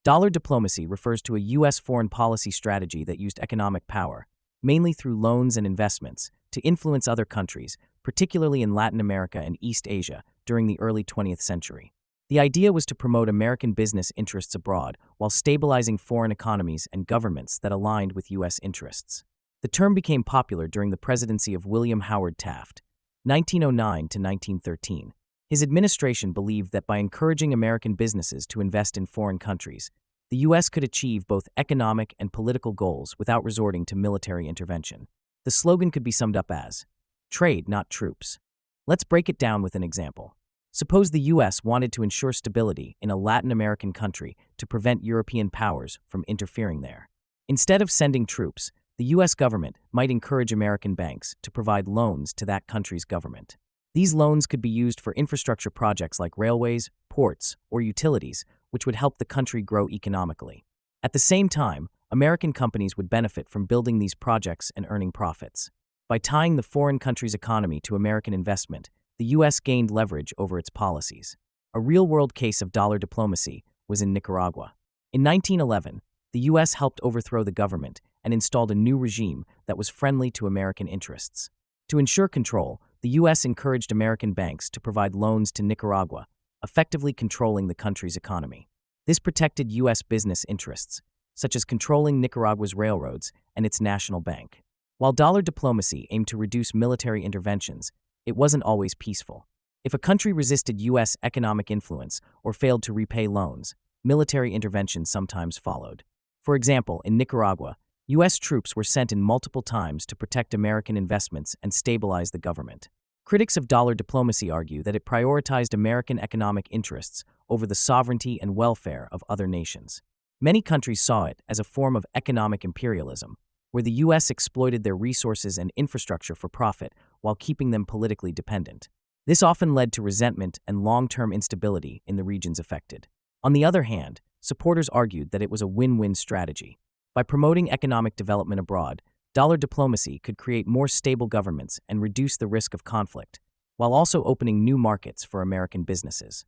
Dollar diplomacy refers to a U.S. foreign policy strategy that used economic power, mainly through loans and investments, to influence other countries, particularly in Latin America and East Asia, during the early 20th century. The idea was to promote American business interests abroad while stabilizing foreign economies and governments that aligned with U.S. interests. The term became popular during the presidency of William Howard Taft, 1909 to 1913. His administration believed that by encouraging American businesses to invest in foreign countries, the U.S. could achieve both economic and political goals without resorting to military intervention. The slogan could be summed up as, "Trade, not troops." Let's break it down with an example. Suppose the U.S. wanted to ensure stability in a Latin American country to prevent European powers from interfering there. Instead of sending troops, the U.S. government might encourage American banks to provide loans to that country's government. These loans could be used for infrastructure projects like railways, ports, or utilities, which would help the country grow economically. At the same time, American companies would benefit from building these projects and earning profits. By tying the foreign country's economy to American investment, the U.S. gained leverage over its policies. A real-world case of dollar diplomacy was in Nicaragua. In 1911, the U.S. helped overthrow the government and installed a new regime that was friendly to American interests. To ensure control, the U.S. encouraged American banks to provide loans to Nicaragua, effectively controlling the country's economy. This protected U.S. business interests, such as controlling Nicaragua's railroads and its national bank. While dollar diplomacy aimed to reduce military interventions, it wasn't always peaceful. If a country resisted U.S. economic influence or failed to repay loans, military intervention sometimes followed. For example, in Nicaragua, U.S. troops were sent in multiple times to protect American investments and stabilize the government. Critics of dollar diplomacy argue that it prioritized American economic interests over the sovereignty and welfare of other nations. Many countries saw it as a form of economic imperialism, where the U.S. exploited their resources and infrastructure for profit while keeping them politically dependent. This often led to resentment and long-term instability in the regions affected. On the other hand, supporters argued that it was a win-win strategy. By promoting economic development abroad, dollar diplomacy could create more stable governments and reduce the risk of conflict, while also opening new markets for American businesses.